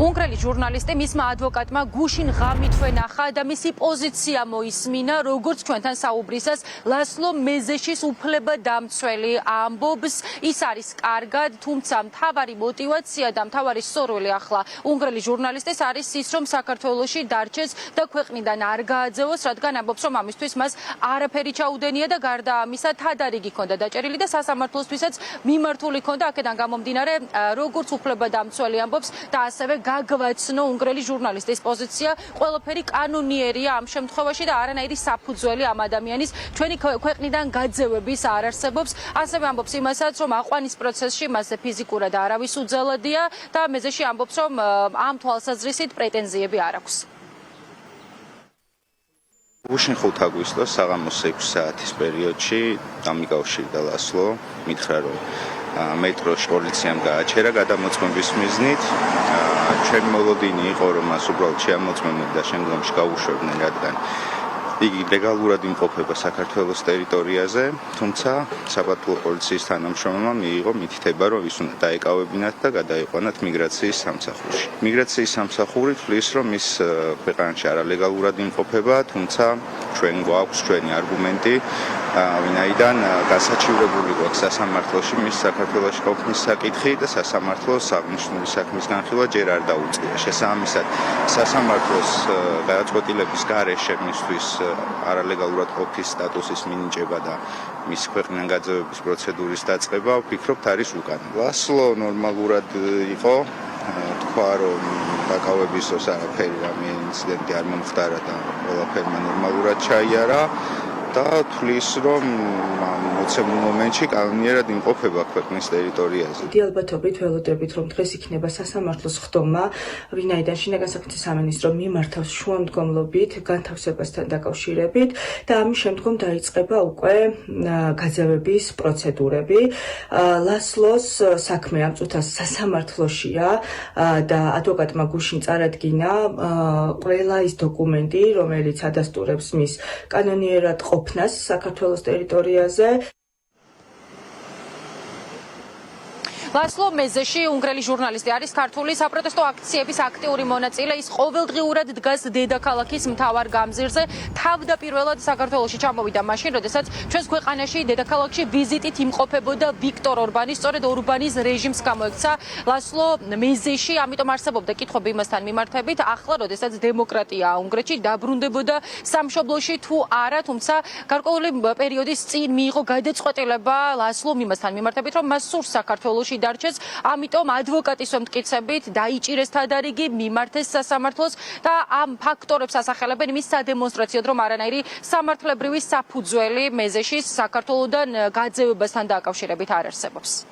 უნგრელი ჟურნალისტი მისმა ადვოკატმა გუშინ ღამით ვენახა და მისი პოზიცია მოისმინა, როგორც ჩვენთან საუბრისას ლასლო მეზეშის უფლებადამცველი ამბობს, ის არის კარგად, თუმცა მთავარი мотиваცია და მთავარი სურვილი ახლა უნგრელი ჟურნალისტის არის ის, რომ საქართველოში დარჩეს და ქვეყნიდან არ გააძევოს, რადგან ამბობს, რომ ამისთვის მას არაფერი ჩაუდენია და გარდა ამისა თადარიგი ჰქონდა დაჭერილი და სასამართლოსთვისაც მიმართული ჰქონდა, აქედან გამომდინარე, როგორც უფლებადამცველი ამბობს და ასევე გაგვაცნო უნგრელი ჟურნალისტის პოზიცია, ყველაფერი კანონიერია ამ შემთხვევაში და არანაირი საფუძველი ამ ადამიანის ჩვენი ქვეყნიდან გაძევების არ არსებობს. ასევე ამბობს იმასაც, რომ აყვანის პროცესში მასზე ფიზიკურად არავის უძალადია და მეზეში ამბობს, რომ ამ თვალსაზრისით პრეტენზიები არ აქვს. გუშინ 5 აგვისტოს საღამოს 6 საათის პერიოდში დამიკავშირდა ლასლო, მითხრა, რომ მეტროში პოლიციამ გააჩერა გადამოწმების მიზნით. ჩემი მოლოდინი იყო, რომ მას უბრალოდ შეამოწმებდნენ და შემდგომში გაუშვებდნენ, რადგან იგი ლეგალურად იმყოფება საქართველოს ტერიტორიაზე, თუმცა საპატრულო პოლიციის თანამშრომელმა მიიღო მითითება, რომ ის უნდა დაეკავებინათ და გადაიყვანათ მიგრაციის სამსახურში. მიგრაციის სამსახური თვლის, რომ ის ქვეყანაში არალეგალურად იმყოფება, თუმცა ჩვენ გვაქვს ჩვენი არგუმენტი, ვინაიდან გასაჩივრებული გვაქვს სასამართლოში მის საქართველოში ყოფნის საკითხი და სასამართლოს აღნიშნული საქმის განხილვა ჯერ არ დაუწყია. შესაბამისად, სასამართლოს გადაწყვეტილების გარეშე მისთვის არალეგალურად ყოფის სტატუსის მინიჭება და მის ქვეყნიდან გაძევების პროცედურის დაწყება, ვფიქრობთ, არის უკანა. ლასლო ნორმალურად იყო, თქვა, რომ დაკავების დროს არაფერი რამე ინციდენტი არ მომხდარა და ყველაფერმა ნორმალურად ჩაიარა და თვლის, რომ მოცემულ მომენტში კანონიერად იმყოფება ქვეყნის ტერიტორიაზე. ალბათობით ველოდებით, რომ დღეს იქნება სასამართლოს ხდომა, ვინაიდან შინაგან საქმეთა სამინისტრო მიმართავს შუამდგომლობით განთავსებასთან დაკავშირებით და ამის შემდგომ დაიწყება უკვე გაძევების პროცედურები. ლასლოს საქმე ამ წუთას სასამართლოშია და ადვოკატმა გუშინ წარადგინა ყველა ის დოკუმენტი, რომელიც ადასტურებს მის კანონიერად ყოფნას საქართველოს ტერიტორიაზე. ლასლო მეზეში უნგრელი ჟურნალისტი არის ქართული საპროტესტო აქციების აქტიური მონაწილე. ის ყოველდღიურად დგას დედაქალაქის მთავარ გამზირზე. თავდაპირველად საქართველოში ჩამოვიდა მაშინ, როდესაც ჩვენს ქვეყანაში დედაქალაქში ვიზიტით იმყოფებოდა ვიქტორ ორბანი. სწორედ ორბანის რეჟიმს გამოექცა ლასლო მეზეში, ამიტომ არსებობდა კითხვები იმასთან მიმართებით, ახლა როდესაც დემოკრატია უნგრეთში დაბრუნდებოდა სამშობლოში თუ არა, თუმცა გარკვეული პერიოდის წინ მიიღო გადაწყვეტილება ლასლო იმასთან მიმართებით, რომ მას სურს საქართველოში დარჩეს, ამიტომ ადვოკატის მტკიცებით დაიჭირეს თადარიგი, მიმართეს სასამართლოს და ამ ფაქტორებს ასახელებენ იმის სადემონსტრაციოდ, რომ არანაირი სამართლებრივი საფუძველი მეზეში საქართველოსთან გაძევებასთან დაკავშირებით არ არსებობს.